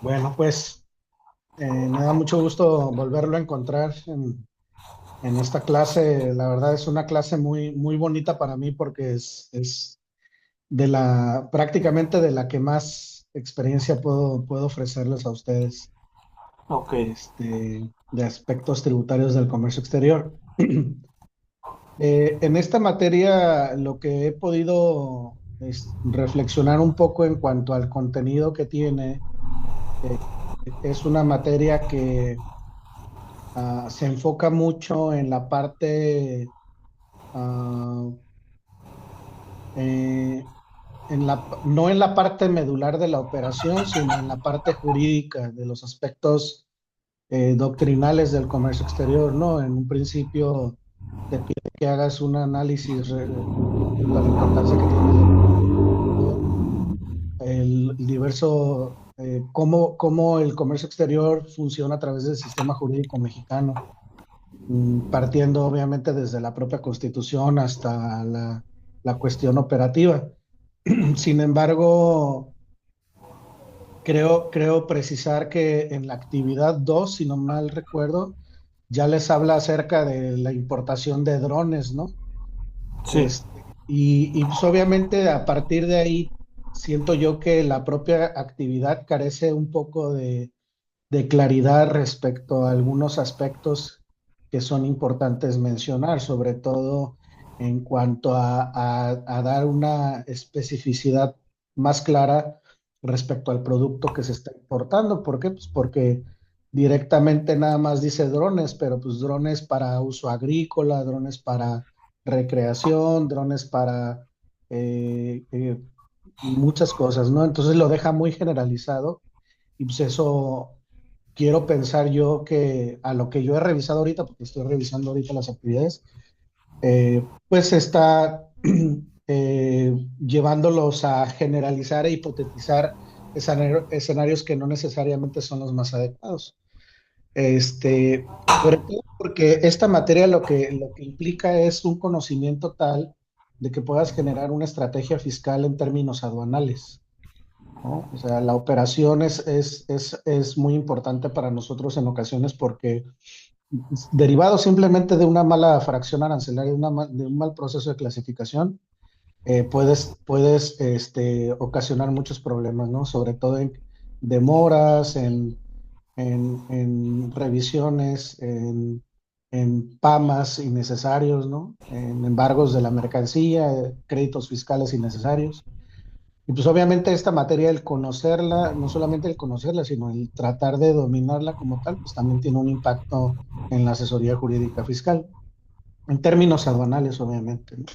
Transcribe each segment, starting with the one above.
Bueno, pues me da mucho gusto volverlo a encontrar en esta clase. La verdad es una clase muy, muy bonita para mí porque es prácticamente de la que más experiencia puedo ofrecerles a ustedes, Ok, de aspectos tributarios del comercio exterior. En esta materia, lo que he podido es reflexionar un poco en cuanto al contenido que tiene, eh, es una materia que se enfoca mucho en la parte, ah, eh, no en la parte medular de la operación, sino en la parte jurídica de los aspectos doctrinales del comercio exterior, ¿no? En un principio te pide que hagas un análisis respecto a la importancia que tiene el diverso, cómo el comercio exterior funciona a través del sistema jurídico mexicano, partiendo obviamente desde la propia Constitución hasta la cuestión operativa. Sin embargo, creo precisar que en la actividad 2, si no mal recuerdo, ya les habla acerca de la importación de drones, ¿no? sí, Pues obviamente a partir de ahí siento yo que la propia actividad carece un poco de claridad respecto a algunos aspectos que son importantes mencionar, sobre todo en cuanto a dar una especificidad más clara respecto al producto que se está importando. ¿Por qué? Pues porque directamente nada más dice drones, pero pues drones para uso agrícola, drones para recreación, drones para muchas cosas, ¿no? Entonces lo deja muy generalizado y pues eso quiero pensar yo que a lo que yo he revisado ahorita, porque estoy revisando ahorita las actividades, pues está llevándolos a generalizar e hipotetizar escenarios que no necesariamente son los más adecuados. Sobre todo porque esta materia lo que implica es un conocimiento tal de que puedas generar una estrategia fiscal en términos aduanales, ¿no? O sea, la operación es muy importante para nosotros en ocasiones porque derivado simplemente de una mala fracción arancelaria, de un mal proceso de clasificación, puedes ocasionar muchos problemas, ¿no? Sobre todo en demoras, en revisiones, en PAMAS innecesarios, ¿no? En embargos de la mercancía, créditos fiscales innecesarios. Y pues obviamente esta materia, el conocerla, no solamente el conocerla, sino el tratar de dominarla como tal, pues también tiene un impacto en la asesoría jurídica fiscal, en términos aduanales, obviamente, ¿no?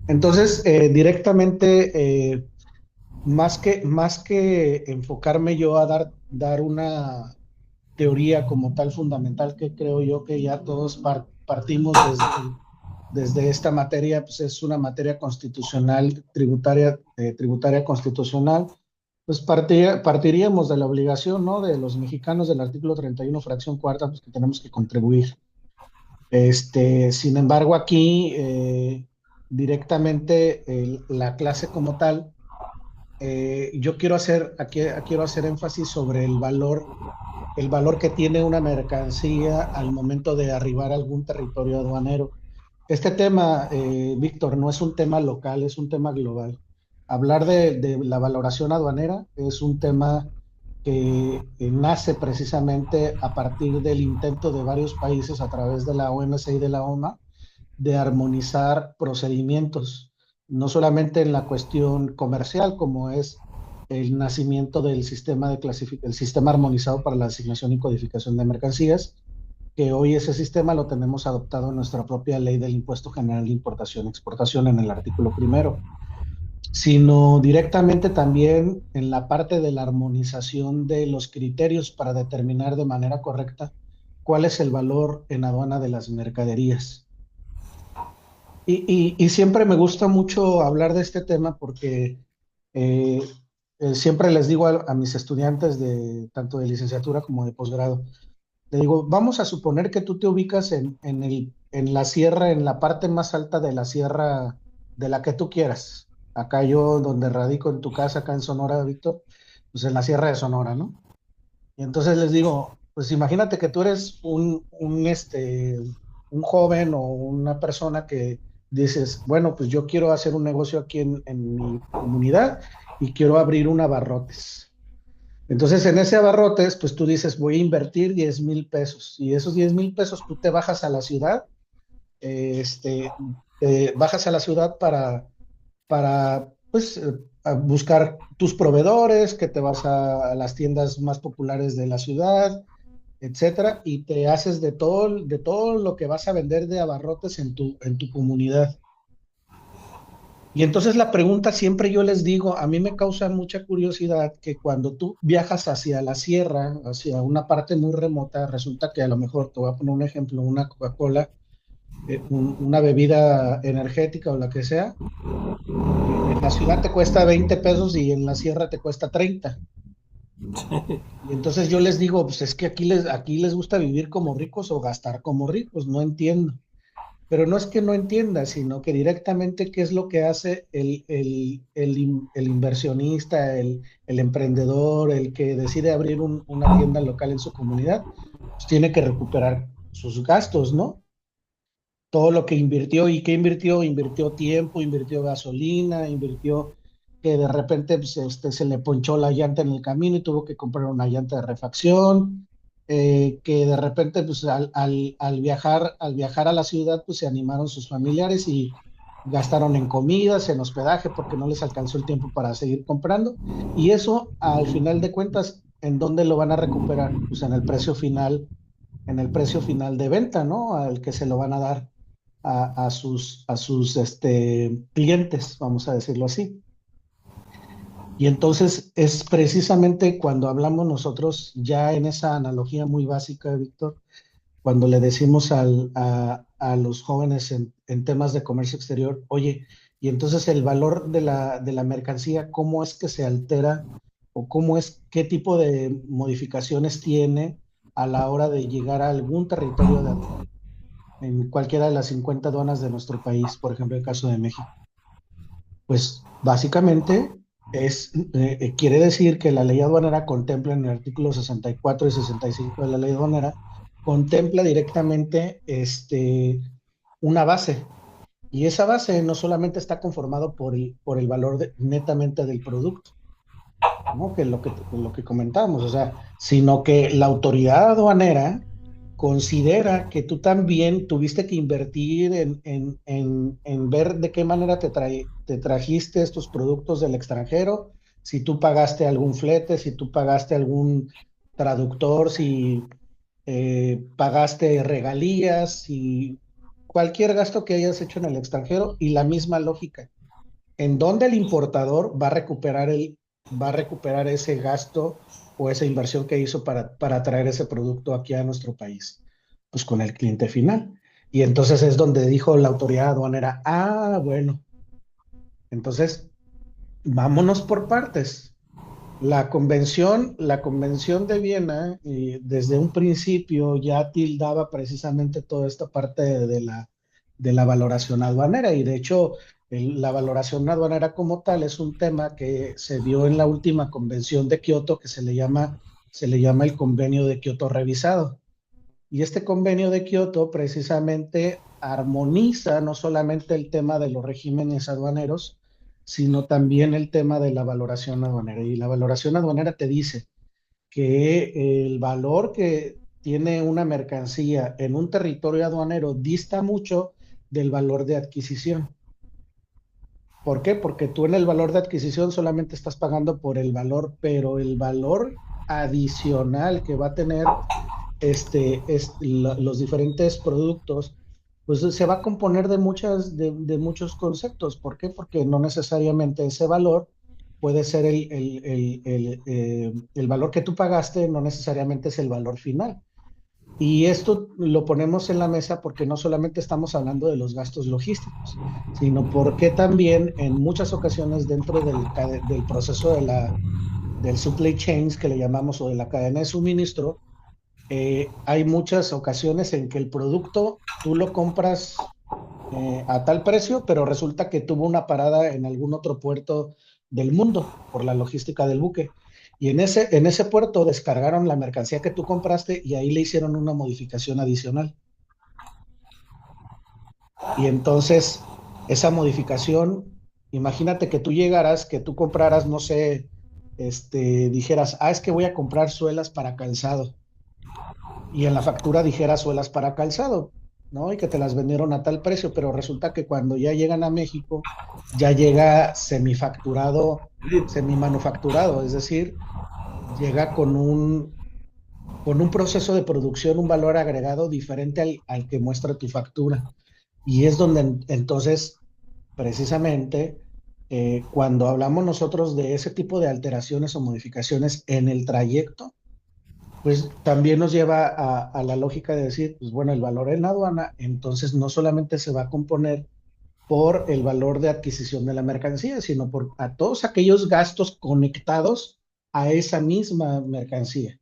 Entonces, directamente, más que enfocarme yo a dar una teoría como tal fundamental, que creo yo que ya todos partimos desde esta materia, pues es una materia constitucional, tributaria constitucional, pues partiríamos de la obligación, ¿no? De los mexicanos del artículo 31 fracción cuarta, pues que tenemos que contribuir. Sin embargo, aquí directamente la clase como tal, yo quiero hacer énfasis sobre el valor que tiene una mercancía al momento de arribar a algún territorio aduanero. Este tema, Víctor, no es un tema local, es un tema global. Hablar de la valoración aduanera es un tema que nace precisamente a partir del intento de varios países a través de la OMC y de la OMA de armonizar procedimientos, no solamente en la cuestión comercial, como es el nacimiento del el sistema armonizado para la asignación y codificación de mercancías, que hoy ese sistema lo tenemos adoptado en nuestra propia ley del Impuesto General de Importación y Exportación en el artículo primero, sino directamente también en la parte de la armonización de los criterios para determinar de manera correcta cuál es el valor en aduana de las mercaderías. Y siempre me gusta mucho hablar de este tema porque eh, siempre les digo a mis estudiantes de tanto de licenciatura como de posgrado, le digo, vamos a suponer que tú te ubicas en la sierra, en la parte más alta de la sierra de la que tú quieras. Acá yo, donde radico en tu casa, acá en Sonora, Víctor. pues en la Sierra de Sonora, ¿no? Y entonces les digo, pues imagínate que tú eres un joven o una persona que dices, bueno, pues yo quiero hacer un negocio aquí en mi comunidad y quiero abrir un abarrotes. Entonces, en ese abarrotes, pues tú dices, voy a invertir 10,000 pesos y esos 10,000 pesos tú te bajas a la ciudad, te bajas a la ciudad para pues, a buscar tus proveedores, que te vas a las tiendas más populares de la ciudad, etcétera, y te haces de todo lo que vas a vender de abarrotes en tu comunidad. Y entonces la pregunta siempre yo les digo, a mí me causa mucha curiosidad que cuando tú viajas hacia la sierra, hacia una parte muy remota, resulta que a lo mejor, te voy a poner un ejemplo, una Coca-Cola, una bebida energética o la que sea, en la ciudad te cuesta 20 pesos y en la sierra te cuesta 30. Y entonces yo les digo, pues es que aquí les gusta vivir como ricos o gastar como ricos, no entiendo. Pero no es que no entienda, sino que directamente qué es lo que hace el inversionista, el emprendedor, el que decide abrir una tienda local en su comunidad, pues tiene que recuperar sus gastos, ¿no? Todo lo que invirtió y qué invirtió, invirtió tiempo, invirtió gasolina, invirtió que de repente pues, se le ponchó la llanta en el camino y tuvo que comprar una llanta de refacción, que de repente pues al viajar a la ciudad pues se animaron sus familiares y gastaron en comidas, en hospedaje porque no les alcanzó el tiempo para seguir comprando y eso al final de cuentas, ¿en dónde lo van a recuperar? Pues en el precio final de venta, ¿no? Al que se lo van a dar a sus clientes, vamos a decirlo así. Y entonces es precisamente cuando hablamos nosotros, ya en esa analogía muy básica, Víctor, cuando le decimos a los jóvenes en temas de comercio exterior, oye, y entonces el valor de la mercancía, ¿cómo es que se altera o qué tipo de modificaciones tiene a la hora de llegar a algún territorio en cualquiera de las 50 aduanas de nuestro país, por ejemplo, el caso de México? Pues básicamente quiere decir que la ley aduanera contempla en el artículo 64 y 65 de la ley aduanera, contempla directamente una base. Y esa base no solamente está conformado por el valor netamente del producto, ¿no? Que lo que comentábamos, o sea, sino que la autoridad aduanera considera que tú también tuviste que invertir en ver de qué manera te trajiste estos productos del extranjero, si tú pagaste algún flete, si tú pagaste algún traductor, si pagaste regalías, si cualquier gasto que hayas hecho en el extranjero y la misma lógica en dónde el importador va a recuperar ese gasto o esa inversión que hizo para traer ese producto aquí a nuestro país, pues con el cliente final. Y entonces es donde dijo la autoridad aduanera, ah, bueno, entonces vámonos por partes. La convención de Viena, desde un principio ya tildaba precisamente toda esta parte de la valoración aduanera y de hecho la valoración aduanera como tal es un tema que se vio en la última convención de Kioto que se le llama el convenio de Kioto revisado. Y este convenio de Kioto precisamente armoniza no solamente el tema de los regímenes aduaneros, sino también el tema de la valoración aduanera. Y la valoración aduanera te dice que el valor que tiene una mercancía en un territorio aduanero dista mucho del valor de adquisición. ¿Por qué? Porque tú en el valor de adquisición solamente estás pagando por el valor, pero el valor adicional que va a tener los diferentes productos, pues se va a componer de muchos conceptos. ¿Por qué? Porque no necesariamente ese valor puede ser el valor que tú pagaste, no necesariamente es el valor final. Y esto lo ponemos en la mesa porque no solamente estamos hablando de los gastos logísticos, sino porque también en muchas ocasiones dentro del proceso del supply chains que le llamamos o de la cadena de suministro, hay muchas ocasiones en que el producto tú lo compras a tal precio, pero resulta que tuvo una parada en algún otro puerto del mundo por la logística del buque. Y en ese puerto descargaron la mercancía que tú compraste y ahí le hicieron una modificación adicional. Y entonces, esa modificación, imagínate que tú llegaras, que tú compraras, no sé, dijeras, es que voy a comprar suelas para calzado. Y en la factura dijera suelas para calzado, ¿no? Y que te las vendieron a tal precio, pero resulta que cuando ya llegan a México, ya llega semifacturado, semimanufacturado, es decir, llega con un proceso de producción, un valor agregado diferente al que muestra tu factura. Y es donde entonces, precisamente, cuando hablamos nosotros de ese tipo de alteraciones o modificaciones en el trayecto, pues también nos lleva a la lógica de decir, pues bueno, el valor en la aduana, entonces no solamente se va a componer por el valor de adquisición de la mercancía, sino por a todos aquellos gastos conectados a esa misma mercancía,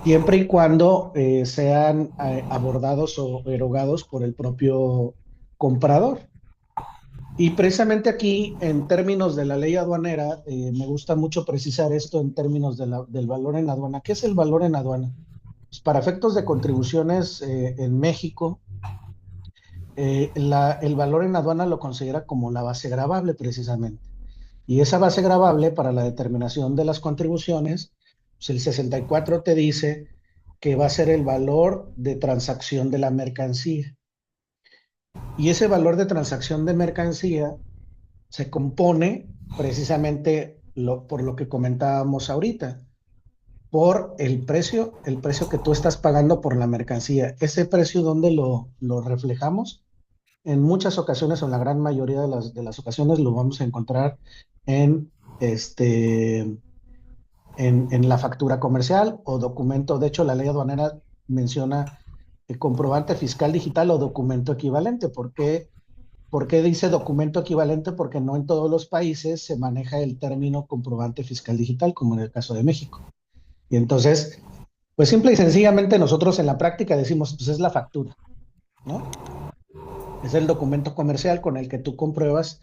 siempre y cuando sean abordados o erogados por el propio comprador. Y precisamente aquí, en términos de la ley aduanera, me gusta mucho precisar esto en términos del valor en aduana. ¿Qué es el valor en aduana? Pues para efectos de contribuciones en México, el valor en aduana lo considera como la base gravable precisamente. Y esa base gravable para la determinación de las contribuciones, pues el 64 te dice que va a ser el valor de transacción de la mercancía. Y ese valor de transacción de mercancía se compone precisamente por lo que comentábamos ahorita, por el precio que tú estás pagando por la mercancía. Ese precio, ¿dónde lo reflejamos? En muchas ocasiones, o en la gran mayoría de las ocasiones, lo vamos a encontrar en, este, en la factura comercial o documento. De hecho, la ley aduanera menciona el comprobante fiscal digital o documento equivalente. ¿Por qué dice documento equivalente? Porque no en todos los países se maneja el término comprobante fiscal digital, como en el caso de México. Y entonces, pues simple y sencillamente nosotros en la práctica decimos, pues es la factura, ¿no? Es el documento comercial con el que tú compruebas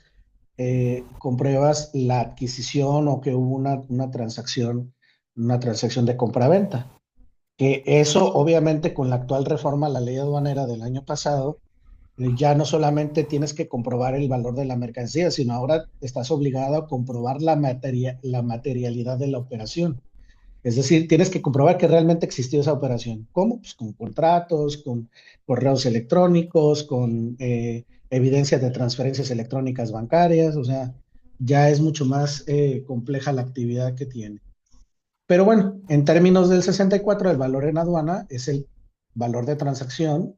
la adquisición o que hubo una transacción de compra-venta. Que eso, obviamente, con la actual reforma a la ley aduanera del año pasado, ya no solamente tienes que comprobar el valor de la mercancía, sino ahora estás obligado a comprobar la materialidad de la operación. Es decir, tienes que comprobar que realmente existió esa operación. ¿Cómo? Pues con contratos, con correos electrónicos, con evidencias de transferencias electrónicas bancarias, o sea, ya es mucho más compleja la actividad que tiene. Pero bueno, en términos del 64, el valor en aduana es el valor de transacción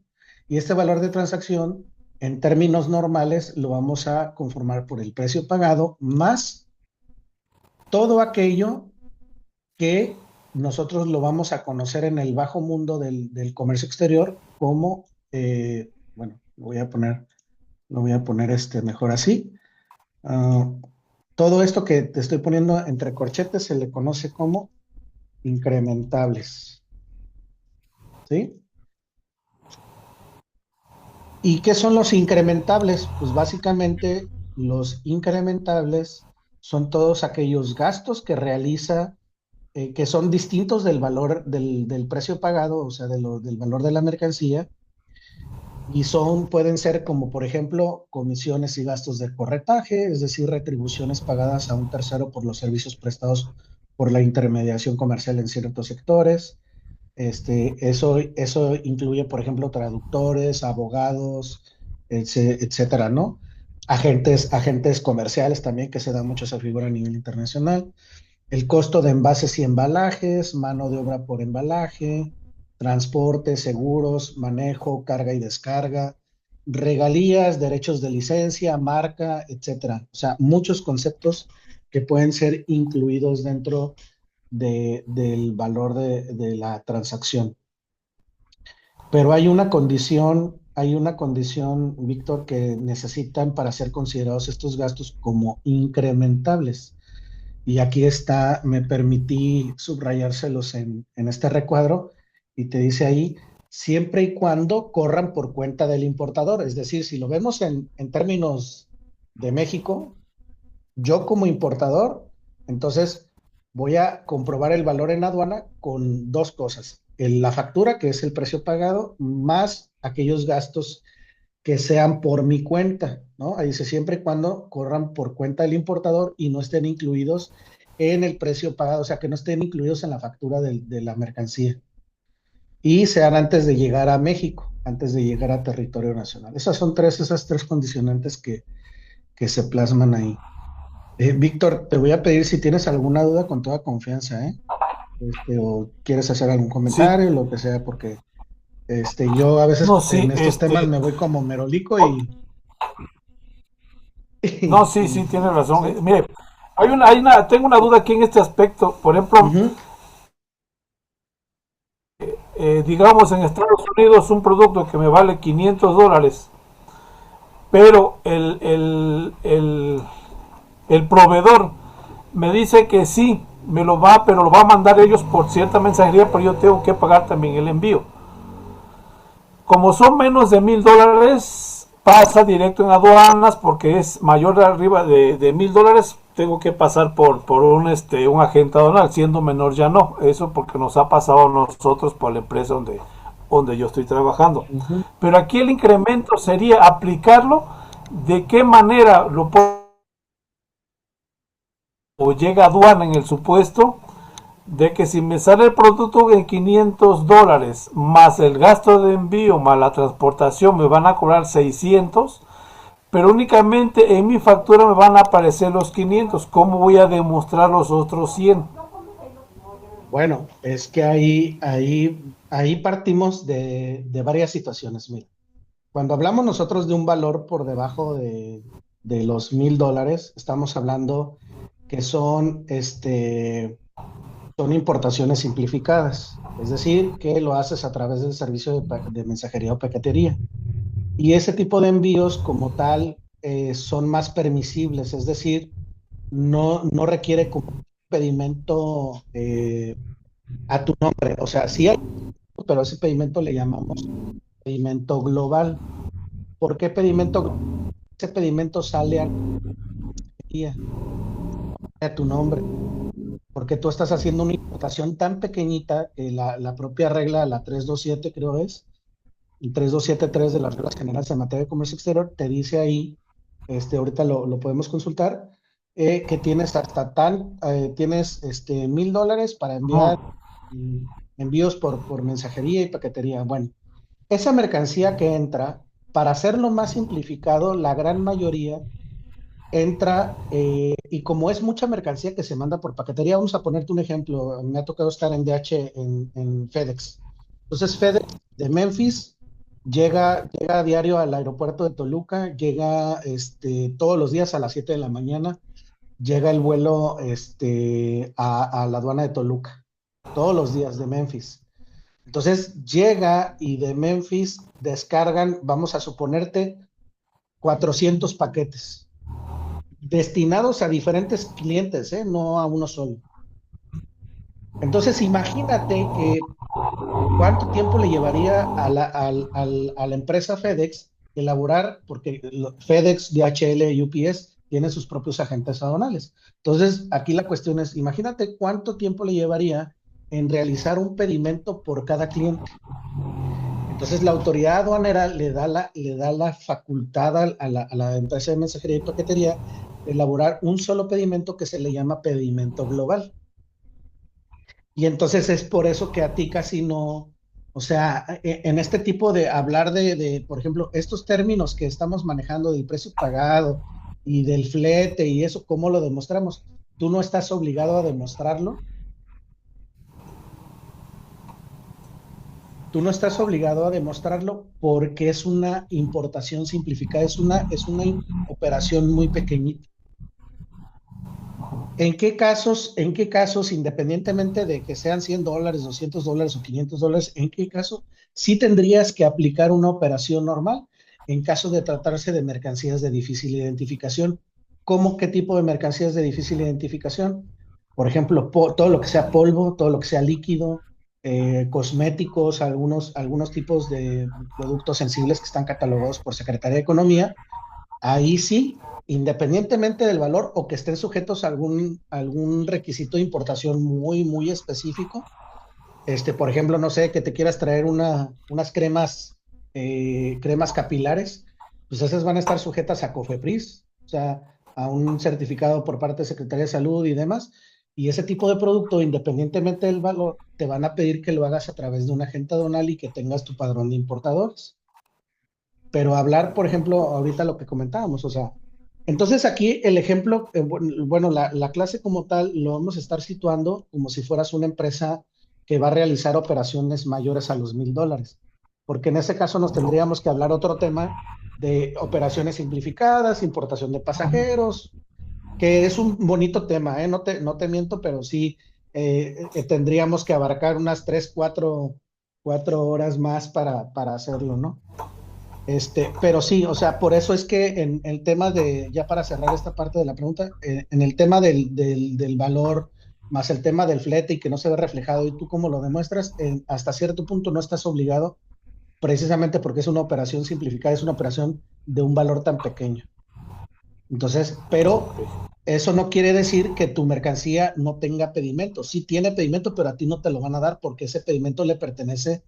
y este valor de transacción, en términos normales, lo vamos a conformar por el precio pagado más todo aquello que nosotros lo vamos a conocer en el bajo mundo del comercio exterior como, bueno, lo voy a poner mejor así. Ah, todo esto que te estoy poniendo entre corchetes se le conoce como incrementables, ¿sí? ¿Y qué son los incrementables? Pues básicamente los incrementables son todos aquellos gastos que realiza que son distintos del valor del precio pagado, o sea, del valor de la mercancía, y pueden ser como, por ejemplo, comisiones y gastos de corretaje, es decir, retribuciones pagadas a un tercero por los servicios prestados por la intermediación comercial en ciertos sectores. Eso incluye, por ejemplo, traductores, abogados, etcétera, ¿no? Agentes comerciales también, que se da mucho esa figura a nivel internacional. El costo de envases y embalajes, mano de obra por embalaje, transporte, seguros, manejo, carga y descarga, regalías, derechos de licencia, marca, etcétera. O sea, muchos conceptos que pueden ser incluidos dentro del valor de la transacción. Pero hay una condición, Víctor, que necesitan para ser considerados estos gastos como incrementables. Y aquí está, me permití subrayárselos en este recuadro y te dice ahí, siempre y cuando corran por cuenta del importador. Es decir, si lo vemos en términos de México, yo como importador, entonces voy a comprobar el valor en aduana con dos cosas. La factura, que es el precio pagado, más aquellos gastos que sean por mi cuenta, ¿no? Ahí dice siempre y cuando corran por cuenta del importador y no estén incluidos en el precio pagado, o sea, que no estén incluidos en la factura de la mercancía. Y sean antes de llegar a México, antes de llegar a territorio nacional. Esas tres condicionantes que se plasman ahí. Víctor, te voy a pedir si tienes alguna duda con toda confianza, ¿eh? O quieres hacer algún Sí, comentario, lo que sea, porque yo a veces no, en sí, estos temas me voy como merolico o- no, sí, sí, tienes razón. sí. Mire, tengo una duda aquí en este aspecto. Por ejemplo, Ujú. digamos en Estados Unidos un producto que me vale $500, pero el proveedor me dice que sí, pero lo va a mandar ellos por cierta mensajería, pero yo tengo que pagar también el envío. Como son menos de $1,000, pasa directo en aduanas porque es mayor de arriba de $1,000. Tengo que pasar por un agente aduanal, siendo menor ya no. Eso porque nos ha pasado a nosotros por la empresa donde yo estoy trabajando. Ujú. Pero aquí el incremento sería aplicarlo. ¿De qué manera lo puedo o llega a aduana en el supuesto de que si me sale el producto en $500 más el gasto de envío más la transportación me van a cobrar 600, pero únicamente en mi factura me van a aparecer los 500? ¿Cómo voy a demostrar los otros 100? Bueno, es que ahí partimos de varias situaciones. Mira, cuando hablamos nosotros de un valor por debajo de los $1,000, estamos hablando que son importaciones simplificadas, es decir, que lo haces a través del servicio de mensajería o paquetería. Y ese tipo de envíos como tal son más permisibles, es decir, no requiere como un pedimento a tu nombre. O sea, sí hay, pero ese pedimento le llamamos pedimento global. ¿Por qué pedimento global? Ese pedimento sale a tu nombre, porque tú estás haciendo una importación tan pequeñita que la propia regla, la 327 creo es, el 3273 de las reglas generales en materia de comercio exterior, te dice ahí, ahorita lo podemos consultar, que tienes tienes $1,000 para enviar mm, envíos por mensajería y paquetería. Bueno, esa mercancía que entra, para hacerlo más simplificado, la gran mayoría entra, y como es mucha mercancía que se manda por paquetería, vamos a ponerte un ejemplo, me ha tocado estar en DH, en FedEx. Entonces FedEx de Memphis llega a diario al aeropuerto de Toluca, llega todos los días a las 7 de la mañana, llega el vuelo a la aduana de Toluca, todos los días de Memphis. Entonces llega y de Memphis descargan, vamos a suponerte, 400 paquetes destinados a diferentes clientes, ¿eh? No a uno solo. Entonces, imagínate que cuánto tiempo le llevaría a la empresa FedEx elaborar, porque FedEx, DHL, UPS tienen sus propios agentes aduanales. Entonces, aquí la cuestión es, imagínate cuánto tiempo le llevaría en realizar un pedimento por cada cliente. Entonces, la autoridad aduanera le da la facultad a la empresa de mensajería y paquetería de elaborar un solo pedimento que se le llama pedimento global. Y entonces es por eso que a ti casi no, o sea, en este tipo de hablar por ejemplo, estos términos que estamos manejando del precio pagado y del flete y eso, ¿cómo lo demostramos? Tú no estás obligado a demostrarlo. Tú no estás obligado a demostrarlo porque es una importación simplificada, es una operación muy pequeñita. ¿En qué casos, independientemente de que sean $100, $200 o $500, en qué caso sí tendrías que aplicar una operación normal en caso de tratarse de mercancías de difícil identificación? ¿Cómo qué tipo de mercancías de difícil identificación? Por ejemplo, todo lo que sea polvo, todo lo que sea líquido, cosméticos, algunos tipos de productos sensibles que están catalogados por Secretaría de Economía. ahí sí, independientemente del valor o que estén sujetos a algún requisito de importación muy específico. Por ejemplo, no sé, que te quieras traer unas cremas capilares, pues esas van a estar sujetas a COFEPRIS, o sea, a un certificado por parte de Secretaría de Salud y demás. Y ese tipo de producto, independientemente del valor, te van a pedir que lo hagas a través de un agente aduanal y que tengas tu padrón de importadores. Pero hablar, por ejemplo, ahorita lo que comentábamos, o sea, entonces aquí el ejemplo, bueno, la clase como tal lo vamos a estar situando como si fueras una empresa que va a realizar operaciones mayores a los $1,000, porque en ese caso nos tendríamos que hablar otro tema de operaciones simplificadas, importación de pasajeros, que es un bonito tema, ¿eh? No te miento, pero sí tendríamos que abarcar unas 4 horas más para hacerlo, ¿no? Pero sí, o sea, por eso es que en el tema de, ya para cerrar esta parte de la pregunta, en el tema del valor, más el tema del flete y que no se ve reflejado, y tú cómo lo demuestras, hasta cierto punto no estás obligado, precisamente porque es una operación simplificada, es una operación de un valor tan pequeño. Entonces, pero Ok. eso no quiere decir que tu mercancía no tenga pedimento. Sí tiene pedimento, pero a ti no te lo van a dar porque ese pedimento le pertenece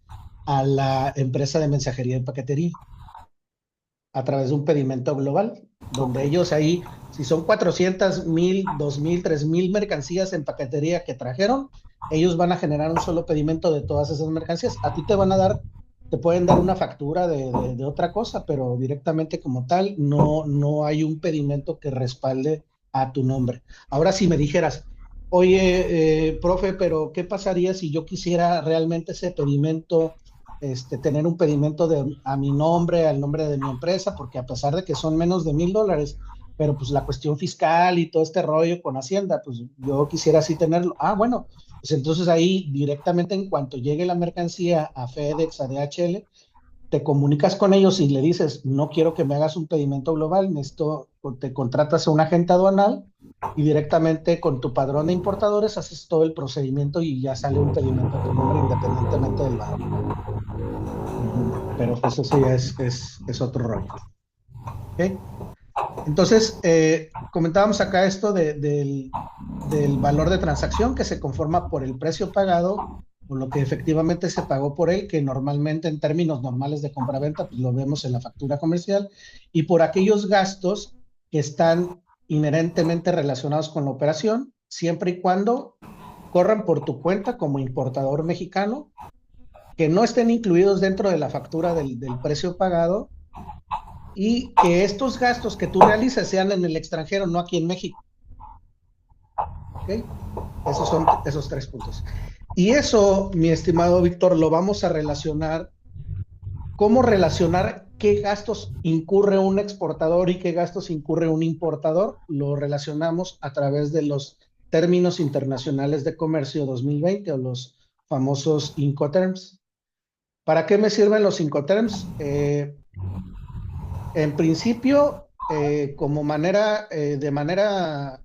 a la empresa de mensajería y paquetería a través de un pedimento global, Ok. donde ellos ahí, si son 400, 1,000, 2,000, 3,000 mercancías en paquetería que trajeron, ellos van a generar un solo pedimento de todas esas mercancías. A ti te van a dar, te pueden dar una factura de otra cosa, pero directamente como tal, no hay un pedimento que respalde a tu nombre. Ahora, si me dijeras, oye, profe, pero ¿qué pasaría si yo quisiera realmente ese pedimento? Tener un pedimento a mi nombre, al nombre de mi empresa, porque a pesar de que son menos de $1,000, pero pues la cuestión fiscal y todo este rollo con Hacienda, pues yo quisiera así tenerlo. Ah, bueno, pues entonces ahí directamente en cuanto llegue la mercancía a FedEx, a DHL, te comunicas con ellos y le dices, no quiero que me hagas un pedimento global, necesito, te contratas a un agente aduanal y directamente con tu padrón de importadores haces todo el procedimiento y ya sale un pedimento a tu nombre independientemente del valor. Ujú. Pero pues eso ya es otro rollo. ¿Ok? Entonces, comentábamos acá esto del valor de transacción que se conforma por el precio pagado o lo que efectivamente se pagó por él, que normalmente en términos normales de compraventa, pues lo vemos en la factura comercial, y por aquellos gastos que están inherentemente relacionados con la operación, siempre y cuando corran por tu cuenta como importador mexicano, que no estén incluidos dentro de la factura del precio pagado y que estos gastos que tú realices sean en el extranjero, no aquí en México. ¿Ok? Esos son esos 3 puntos. Y eso, mi estimado Víctor, lo vamos a relacionar. ¿Cómo relacionar qué gastos incurre un exportador y qué gastos incurre un importador? Lo relacionamos a través de los términos internacionales de comercio 2020 o los famosos Incoterms. ¿Para qué me sirven los Incoterms? En principio, como de manera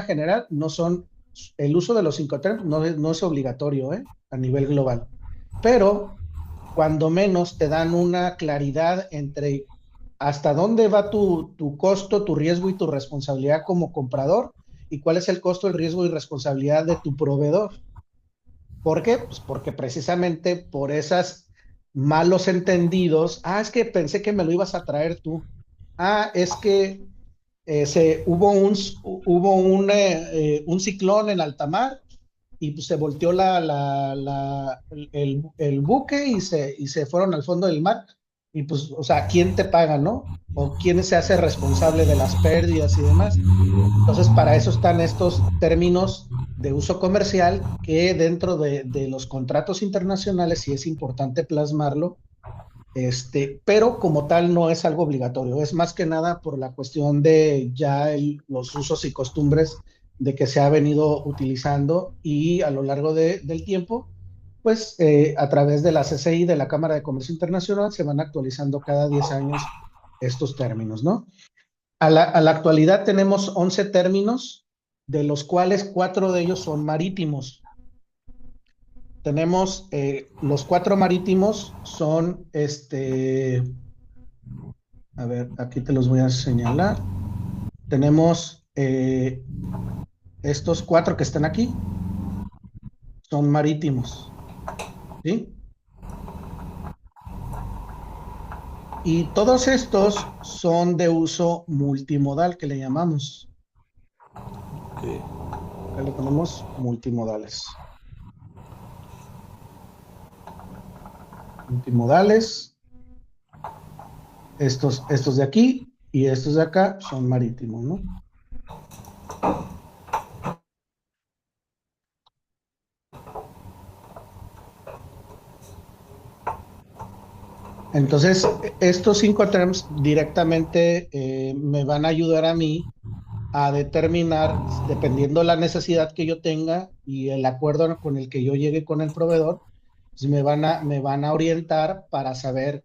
general, no son, el uso de los Incoterms no es obligatorio, a nivel global. Pero, cuando menos, te dan una claridad entre hasta dónde va tu costo, tu riesgo y tu responsabilidad como comprador y cuál es el costo, el riesgo y responsabilidad de tu proveedor. ¿Por qué? Pues porque precisamente por esas malos entendidos, es que pensé que me lo ibas a traer tú. Es que hubo un ciclón en alta mar y pues se volteó el buque y se fueron al fondo del mar. Y pues, o sea, ¿quién te paga, no? ¿O quién se hace responsable de las pérdidas y demás? Entonces, para eso están estos términos de uso comercial que dentro de los contratos internacionales sí es importante plasmarlo, pero como tal no es algo obligatorio, es más que nada por la cuestión de ya los usos y costumbres de que se ha venido utilizando y a lo largo del tiempo, pues a través de la CCI, de la Cámara de Comercio Internacional, se van actualizando cada 10 años estos términos, ¿no? A la actualidad tenemos 11 términos, de los cuales 4 de ellos son marítimos. Tenemos los 4 marítimos son A ver, aquí te los voy a señalar. Tenemos estos cuatro que están aquí, son marítimos, ¿sí? Y todos estos son de uso multimodal, que le llamamos. Ok. Acá le ponemos multimodales. Multimodales, estos de aquí y estos de acá son marítimos, ¿no? Entonces, estos cinco terms directamente me van a ayudar a mí a determinar, dependiendo la necesidad que yo tenga y el acuerdo con el que yo llegue con el proveedor, pues me van a orientar para saber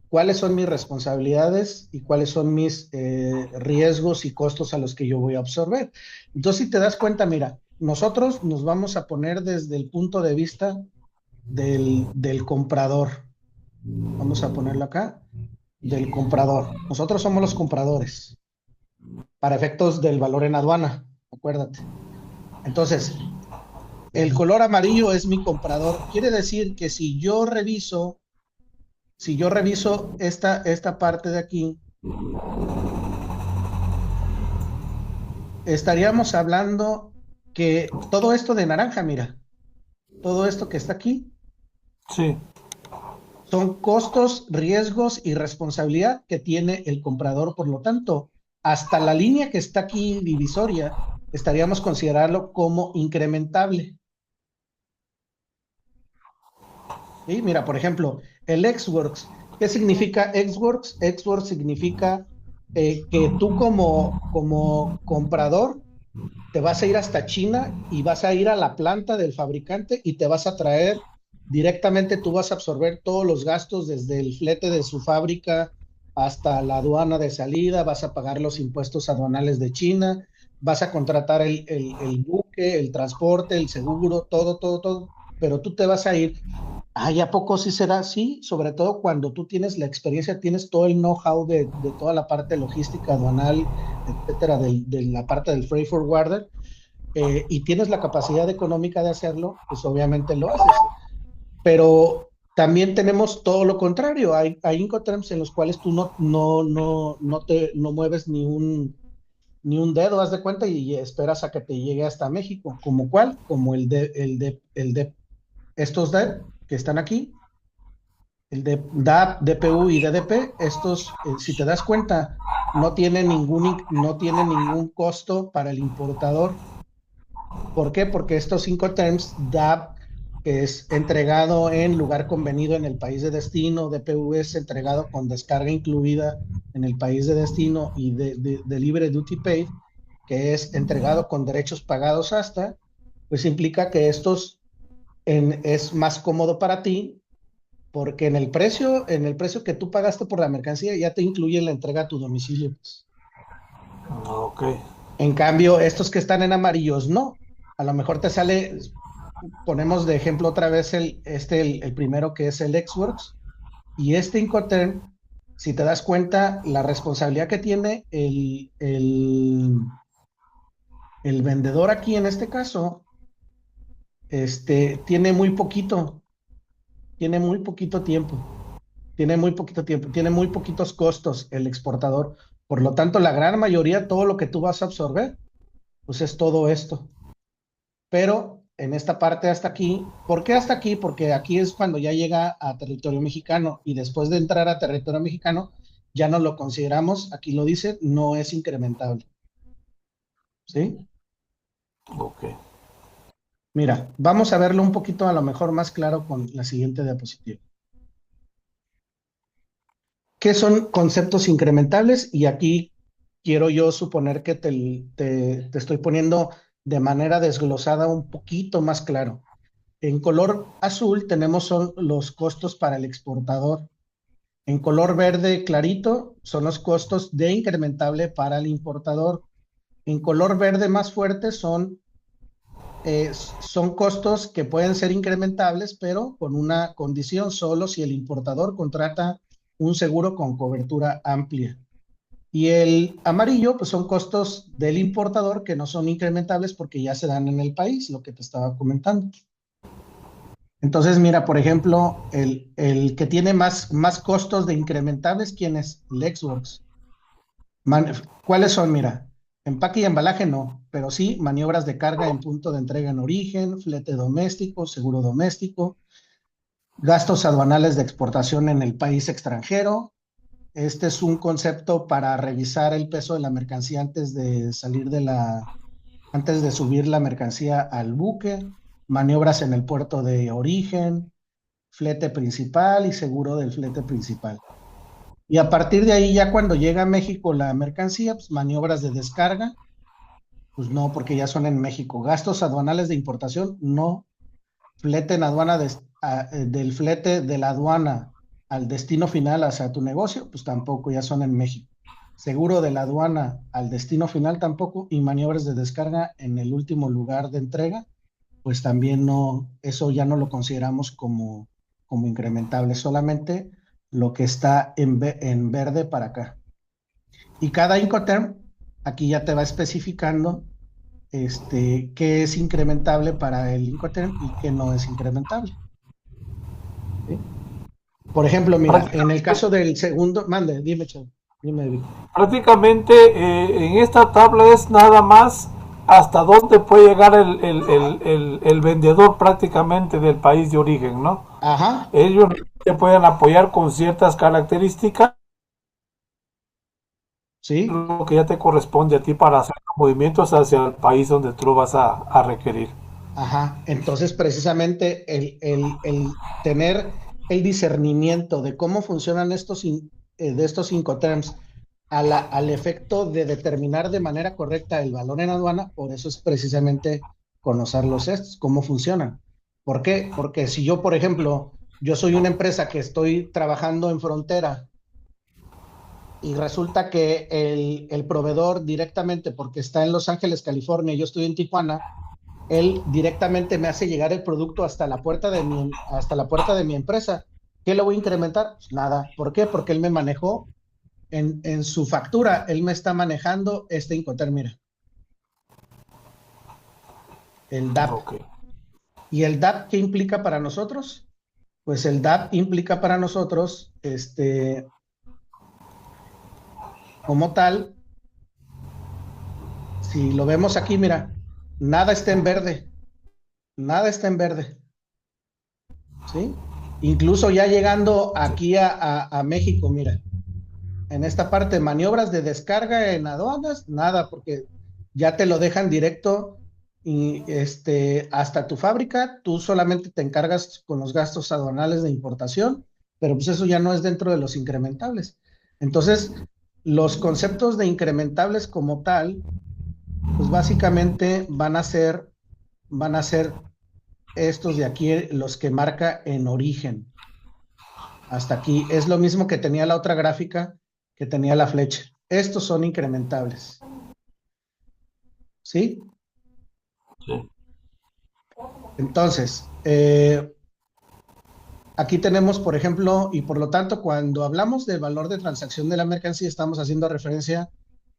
cuáles son mis responsabilidades y cuáles son mis riesgos y costos a los que yo voy a absorber. Entonces, si te das cuenta, mira, nosotros nos vamos a poner desde el punto de vista del comprador. Vamos a ponerlo acá, del comprador. Nosotros somos los compradores para efectos del valor en aduana, acuérdate. Entonces, el color amarillo es mi comprador. Quiere decir que si yo reviso esta parte de aquí, estaríamos hablando que todo esto de naranja, mira, todo esto que está aquí, Sí. son costos, riesgos y responsabilidad que tiene el comprador. Por lo tanto, hasta la línea que está aquí divisoria, estaríamos considerarlo como incrementable. ¿Sí? Mira, por ejemplo, el Xworks. ¿Qué significa Xworks? Xworks significa que tú como comprador te vas a ir hasta China y vas a ir a la planta del fabricante y te vas a traer directamente, tú vas a absorber todos los gastos desde el flete de su fábrica hasta la aduana de salida, vas a pagar los impuestos aduanales de China, vas a contratar el buque, el transporte, el seguro, todo, todo, todo, pero tú te vas a ir. Ay, ¿a poco sí será así? Sobre todo cuando tú tienes la experiencia, tienes todo el know-how de toda la parte logística, aduanal, etcétera, de la parte del freight forwarder, y tienes la capacidad económica de hacerlo, pues obviamente lo haces. Pero también tenemos todo lo contrario. Hay Incoterms en los cuales tú no mueves ni un dedo, haz de cuenta, y esperas a que te llegue hasta México. ¿Como cuál? Como el de estos DEP que están aquí, el de DAP, DPU y DDP. Estos, si te das cuenta, no tienen ningún costo para el importador. ¿Por qué? Porque estos cinco terms, DAP es entregado en lugar convenido en el país de destino, DPU es entregado con descarga incluida en el país de destino, y de libre duty paid, que es entregado con derechos pagados hasta, pues implica que es más cómodo para ti, porque en el precio que tú pagaste por la mercancía ya te incluye la entrega a tu domicilio, pues. Ok. En cambio, estos que están en amarillos, no. A lo mejor te sale, ponemos de ejemplo otra vez el primero, que es el Xworks, y este Incoterm, si te das cuenta, la responsabilidad que tiene el vendedor aquí en este caso, tiene muy poquito, tiene muy poquito tiempo, tiene muy poquitos costos el exportador. Por lo tanto, la gran mayoría, todo lo que tú vas a absorber, pues es todo esto. Pero en esta parte hasta aquí, ¿por qué hasta aquí? Porque aquí es cuando ya llega a territorio mexicano, y después de entrar a territorio mexicano, ya no lo consideramos, aquí lo dice, no es incrementable, ¿sí? Ok. Mira, vamos a verlo un poquito a lo mejor más claro con la siguiente diapositiva. ¿Qué son conceptos incrementables? Y aquí quiero yo suponer que te estoy poniendo de manera desglosada un poquito más claro. En color azul son los costos para el exportador. En color verde clarito son los costos de incrementable para el importador. En color verde más fuerte son costos que pueden ser incrementables, pero con una condición: solo si el importador contrata un seguro con cobertura amplia. Y el amarillo, pues son costos del importador que no son incrementables porque ya se dan en el país, lo que te estaba comentando. Entonces, mira, por ejemplo, el que tiene más costos de incrementables, ¿quién es? Lexworks. ¿Cuáles son? Mira, empaque y embalaje no, pero sí maniobras de carga en punto de entrega en origen, flete doméstico, seguro doméstico, gastos aduanales de exportación en el país extranjero. Este es un concepto para revisar el peso de la mercancía antes de subir la mercancía al buque, maniobras en el puerto de origen, flete principal y seguro del flete principal. Y a partir de ahí, ya cuando llega a México la mercancía, pues maniobras de descarga, pues no, porque ya son en México. Gastos aduanales de importación, no. Flete en aduana del flete de la aduana al destino final hacia tu negocio, pues tampoco, ya son en México. Seguro de la aduana al destino final tampoco, y maniobras de descarga en el último lugar de entrega, pues también no, eso ya no lo consideramos como incrementable, solamente lo que está en verde para acá. Y cada Incoterm aquí ya te va especificando qué es incrementable para el Incoterm y qué no es incrementable. ¿Sí? Por ejemplo, mira, en el caso del segundo, mande, dime, Chavo, dime, Víctor. Prácticamente en esta tabla es nada más hasta dónde puede llegar el vendedor prácticamente del país de origen, ¿no? Ajá, Ellos te pueden apoyar con ciertas características, sí, lo que ya te corresponde a ti para hacer movimientos hacia el país donde tú lo vas a requerir. ajá. Entonces, precisamente el tener el discernimiento de cómo funcionan de estos Incoterms al efecto de determinar de manera correcta el valor en aduana, por eso es precisamente conocer los estos, cómo funcionan. ¿Por qué? Porque si yo, por ejemplo, yo soy una empresa que estoy trabajando en frontera y resulta que el proveedor directamente, porque está en Los Ángeles, California, y yo estoy en Tijuana, él directamente me hace llegar el producto hasta la puerta de mi empresa. ¿Qué le voy a incrementar? Pues nada. ¿Por qué? Porque él me manejó en su factura, él me está manejando este Incoterm, mira, el DAP. Ok. ¿Y el DAP qué implica para nosotros? Pues el DAP implica para nosotros, como tal, si lo vemos aquí, mira, nada está en verde, nada está en verde, ¿sí? Incluso ya llegando Sí. aquí a México, mira, en esta parte, maniobras de descarga en aduanas, nada, porque ya te lo dejan directo y hasta tu fábrica, tú solamente te encargas con los gastos aduanales de importación, pero pues eso ya no es dentro de los incrementables. Entonces, los conceptos de incrementables como tal, pues básicamente van a ser estos de aquí, los que marca en origen. Hasta aquí es lo mismo que tenía la otra gráfica que tenía la flecha. Estos son incrementables, ¿sí? Sí. Entonces, aquí tenemos, por ejemplo, y por lo tanto, cuando hablamos del valor de transacción de la mercancía, estamos haciendo referencia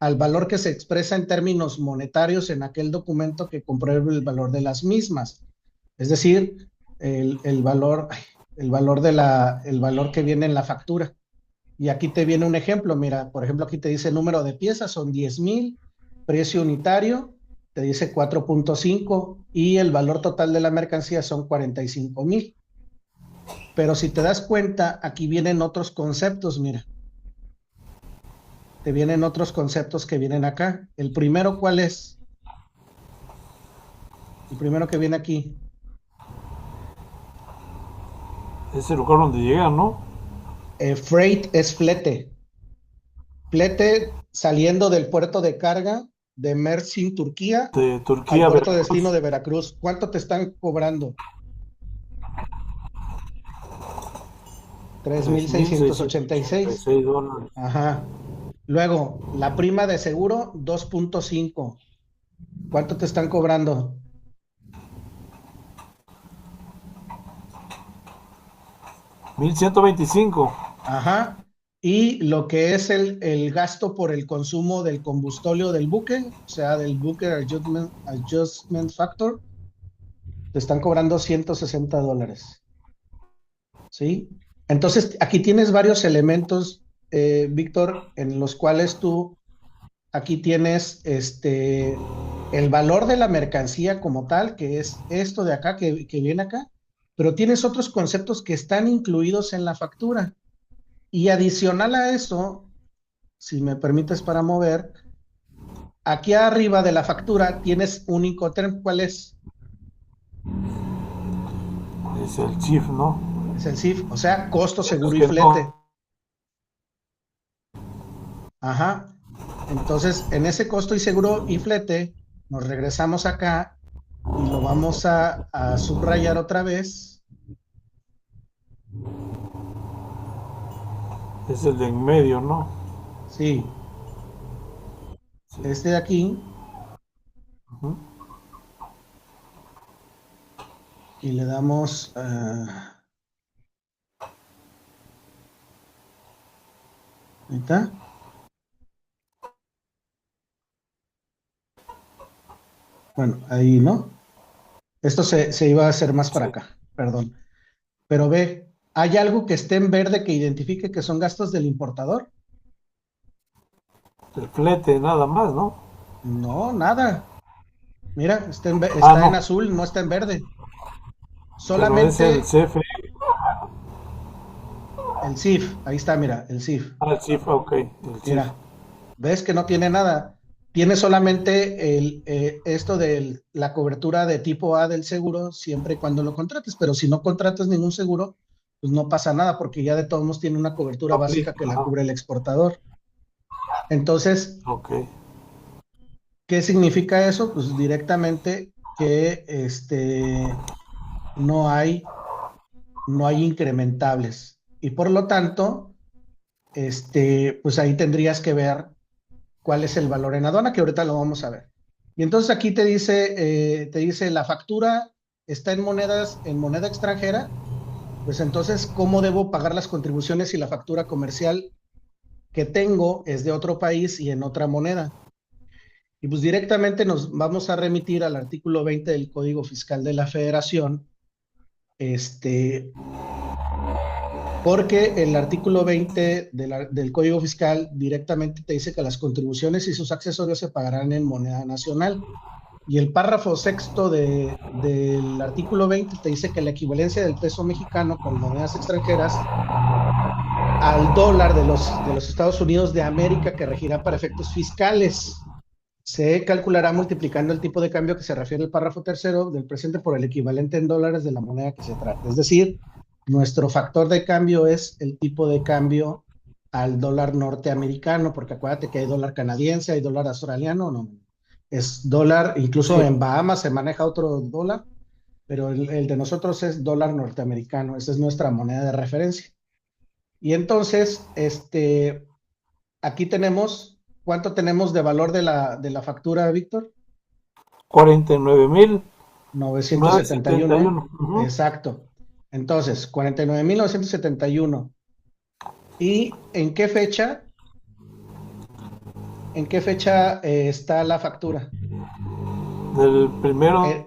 al valor que se expresa en términos monetarios en aquel documento que compruebe el valor de las mismas. Es decir, el valor que viene en la factura. Y aquí te viene un ejemplo, mira, por ejemplo, aquí te dice número de piezas, son 10,000, precio unitario, te dice 4.5 y el valor total de la mercancía son 45,000. Pero si te das cuenta, aquí vienen otros conceptos, mira, te vienen otros conceptos que vienen acá. El primero, ¿cuál es? El primero que viene aquí. Es el lugar donde llegan, ¿no? Freight es flete. Flete saliendo del puerto de carga de Mersin, Turquía, De al Turquía a puerto de destino Veracruz. de Veracruz. ¿Cuánto te están cobrando? 3,686. $3,686. Ajá. Luego, la prima de seguro, 2.5. ¿Cuánto te están cobrando? 1125. Ajá. y lo que es el gasto por el consumo del combustóleo del buque, o sea, del buque Adjustment Factor, te están cobrando $160, ¿sí? Entonces, aquí tienes varios elementos, Víctor, en los cuales tú, aquí tienes el valor de la mercancía como tal, que es esto de acá, que viene acá, pero tienes otros conceptos que están incluidos en la factura. Y adicional a eso, si me permites para mover, aquí arriba de la factura tienes un Incoterm. ¿Cuál es? Es el chief, ¿no? Es el CIF, o sea, costo, Es seguro y que flete. no. Ajá. Entonces, en ese costo y seguro y flete, nos regresamos acá y lo vamos a subrayar otra vez. Es el de en medio, ¿no? Sí, Sí. este de aquí, Ujú. y le damos, ahí está. Bueno, ahí no. Esto se iba a hacer más para Sí. acá, perdón. Pero ve, ¿hay algo que esté en verde que identifique que son gastos del importador? El flete, nada más, ¿no? No, nada. Mira, Ah, está en no. azul, no está en verde. Pero es el Solamente CFE. el CIF, ahí está, mira, el CIF. Ah, el CIF, ok. El CIF. Mira, ves que no tiene nada. Tiene solamente esto de la cobertura de tipo A del seguro siempre y cuando lo contrates, pero si no contratas ningún seguro, pues no pasa nada porque ya de todos modos tiene una cobertura No aplica. básica que la Ajá. cubre el exportador. Entonces, Ok. ¿qué significa eso? Pues directamente que no hay, no hay incrementables. Y por lo tanto, pues ahí tendrías que ver cuál es el valor en aduana, que ahorita lo vamos a ver. Y entonces aquí te dice la factura está en moneda extranjera, pues entonces, ¿cómo debo pagar las contribuciones si la factura comercial que tengo es de otro país y en otra moneda? Y pues directamente nos vamos a remitir al artículo 20 del Código Fiscal de la Federación, este, porque el artículo 20 del Código Fiscal directamente te dice que las contribuciones y sus accesorios se pagarán en moneda nacional. Y el párrafo sexto del artículo 20 te dice que la equivalencia del peso mexicano con monedas extranjeras al dólar de los Estados Unidos de América que regirá para efectos fiscales se calculará multiplicando el tipo de cambio que se refiere al párrafo tercero del presente por el equivalente en dólares de la moneda que se trata. Es decir, nuestro factor de cambio es el tipo de cambio al dólar norteamericano, porque acuérdate que hay dólar canadiense, hay dólar australiano, no, es dólar, incluso Sí. en Bahamas se maneja otro dólar, pero el de nosotros es dólar norteamericano, esa es nuestra moneda de referencia. Y entonces, aquí tenemos, ¿cuánto tenemos de valor de la factura, Víctor? 49,971. 971. Ujú. Exacto. Entonces, 49,971. ¿Y en qué fecha está la factura? Del primero Eh,